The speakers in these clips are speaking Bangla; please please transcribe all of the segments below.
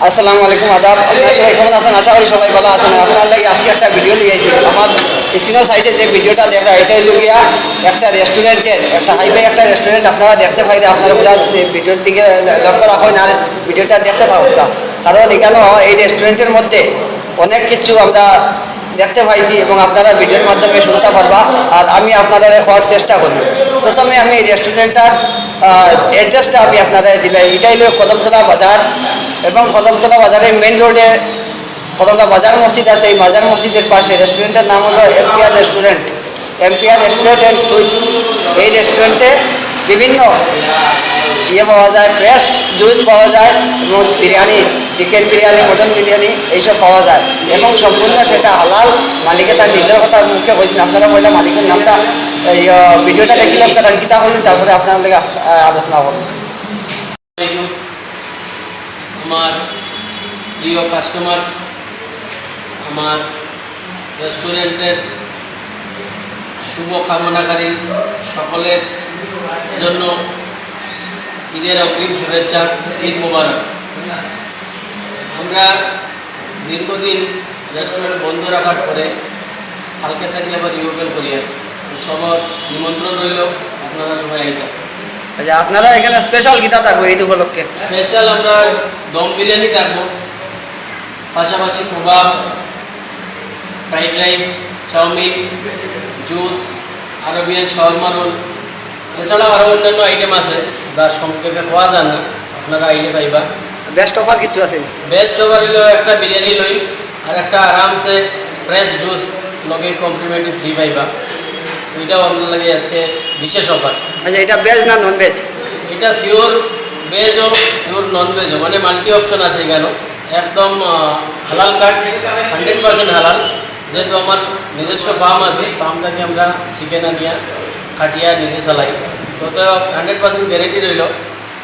আসসালামু আলাইকুম আদাব। আপনারা সবাই কেমন আছেন? আশা করি সবাই ভালো আছেন। আপনার লাগে আজকে একটা ভিডিও নিয়েছি। আমার স্ক্রিনের সাইডে যে ভিডিওটা দেখা এটাই লগিয়া একটা রেস্টুরেন্টের একটা হাইফাই একটা রেস্টুরেন্ট আপনারা দেখতে পাইলে আপনারা পুরো ভিডিওর দিকে লক্ষ্য রাখুন আর ভিডিওটা দেখতে থাকুন। কারণ এখানে এই রেস্টুরেন্টের মধ্যে অনেক কিছু আমরা দেখতে পাইছি এবং আপনারা ভিডিওর মাধ্যমে শুনতে পারবা। আর আমি আপনারা হওয়ার চেষ্টা করি। প্রথমে আমি এই রেস্টুরেন্টটার অ্যাড্রেসটা আমি আপনারা দিলাম। এটাই হলো কদমতলা বাজার এবং কদমতলা বাজারের মেইন রোডে কদমতলা বাজার মসজিদ আছে। এই বাজার মসজিদের পাশে রেস্টুরেন্টের নাম হলো MPR restaurant, MPR restaurant and sweets. এই রেস্টুরেন্টে বিভিন্ন পাওয়া যায়, ফ্রেশ জুস পাওয়া যায় এবং বিরিয়ানি, চিকেন বিরিয়ানি, মটন বিরিয়ানি এইসব পাওয়া যায় এবং সম্পূর্ণ সেটা হালাল। মালিকে তার নিজের কথা মুখে বলছেন। আপনারা বললে মালিকের নামটা এই ভিডিওটা দেখলাম তার কিতা হলেন, তারপরে আপনার লেগে আলোচনা করুন। আমার প্রিয় কাস্টমার, আমার রেস্টুরেন্টের শুভ কামনাকারী সকলের জন্য ঈদের অগ্রিম শুভেচ্ছা, ঈদ মোবারক। আমরা দীর্ঘদিন রেস্টুরেন্ট বন্ধ রাখার পরে কালকে থেকে আবার রিওপেন করি। সবার নিমন্ত্রণ রইল, আপনারা সবাই আইতেন। আচ্ছা, আপনারা এখানে স্পেশাল গীতা থাকবো ঈদ উপলক্ষে? স্পেশাল আমরা দম বিরিয়ানি থাকবো, পাশাপাশি kebab, fried rice, chow mein, juice, Arabian shawarma roll, এছাড়াও আরও অন্যান্য আইটেম আছে যা সংক্ষেপে খাওয়া যান না, আপনারা আইলে পাইবা। বেস্ট অফার কিছু আছে? বেস্ট ওভার হইল একটা বিরিয়ানি লই আর একটা আরামসে ফ্রেশ জুস লগে কমপ্লিমেন্টারি ফ্রি পাইবা। ওইটাও আপনার লাগে আজকে বিশেষ অফার। আচ্ছা, এটা ভেজ না নন ভেজ? এটা পিওর ভেজও পিওর নন ভেজও, মানে মাল্টি অপশন আছে এখানে। একদম হালাল কাট, 100% হালাল। যেহেতু আমার নিজস্ব ফার্ম আছে, ফার্ম থেকে আমরা চিকেন আনিয়া কাটিয়া নিজে চালাই, তো 100% গ্যারেন্টি রইল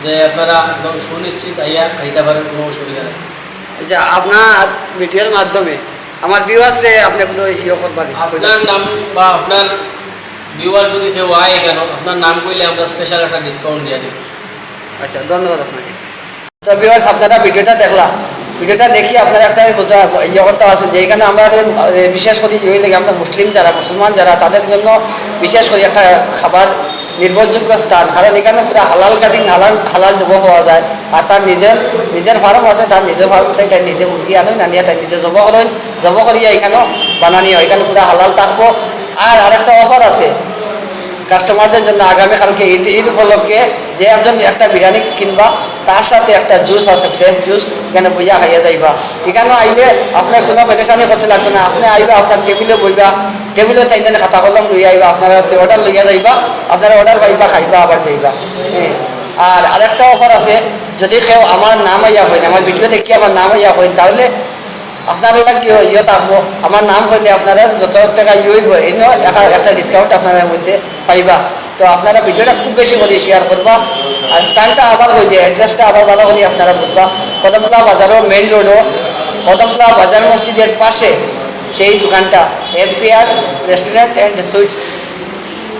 যে আপনারা একদম সুনিশ্চিত আইয়া খাইতে পারেন, কোনো অসুবিধা নেই। আচ্ছা, আপনার ভিডিওর মাধ্যমে আমার ভিউয়ার্সরে আপনি কোনো করবেন? আপনার নাম বা আপনার ভিউয়ার যদি কেউ আয় কেন, আপনার নাম কইলে আমরা স্পেশাল একটা ডিসকাউন্ট দিয়ে দেব। আচ্ছা, ধন্যবাদ আপনাকে। তো ভিউয়ার্স, আপনারা ভিডিওটা দেখলা, ভিডিওটা দেখি আপনারা একটা করতে পারছেন যে এখানে আমরা বিশেষ করে লেগে আমরা মুসলিম যারা, মুসলমান যারা, তাদের জন্য বিশেষ করে একটা খাবার নির্ভরযোগ্য স্থান। কারণ এখানে পুরো হালাল কাটিং, হালাল জব পাওয়া যায়। আর তার নিজের ফার্ম আছে, তার নিজের ফার্ম থেকে তাই নিজে মুরগি আনুন, আনিয়া তাই নিজে জব করিয়া এখানেও বানানি হয়। এখানে পুরো হালাল থাকবো। আর আরেকটা অফার আছে কাস্টমারদের জন্য, আগামীকালকে ঈদ উপলক্ষে যে একজন একটা বিরিয়ানি কিনবা তার সাথে একটা জুস আছে, ফ্রেশ জুস, এখানে বইয়া খাইয়া যাইবা। এখানে আইলে আপনার কোনো পেরেশানি করতে লাগবে না। আপনি আইবা, আপনার টেবিলে বইবা, টেবিলে তাই খাতা কলম লইয়া আইবা, আপনার কাছে অর্ডার লইয়া যাইবা, আপনারা অর্ডার পাইবা, খাইবা, আবার যাইবা। আর আরেকটা অফার আছে, যদি কেউ আমার নাম আইয়া হয়, আমার ভিডিও দেখি আমার নাম আইয়া হয়, তাহলে আপনারা কি থাকবো, আমার নাম করলে আপনারা যত টাকা হইব একটা ডিসকাউন্ট আপনার মধ্যে পাইবা। তো আপনারা ভিডিওটা খুব বেশি করে শেয়ার করবা। আর স্থানটা আবার হয়ে যায়, অ্যাড্রেসটা আবার ভালো করে আপনারা বুঝবা। কদমতলা বাজারও মেইন রোডও, কদমতলা বাজার মসজিদের পাশে সেই দোকানটা এমপিআর রেস্টুরেন্ট অ্যান্ড সুইটস।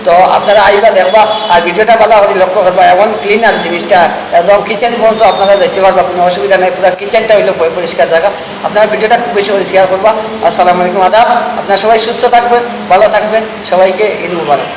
তো আপনারা আইবা, দেখবা আর ভিডিওটা ভালো করে লক্ষ্য করবা। এমন ক্লিনার জিনিসটা, একদম কিচেন পর্যন্ত আপনারা দেখতে পারবা, কোনো অসুবিধা নেই। পুরো কিচেনটা হইলো পরিষ্কার জায়গা। আপনারা ভিডিওটা খুব বেশি করে শেয়ার করবা। আসসালামু আলাইকুম আদাব। আপনারা সবাই সুস্থ থাকবেন, ভালো থাকবেন। সবাইকে ঈদ মুবারক।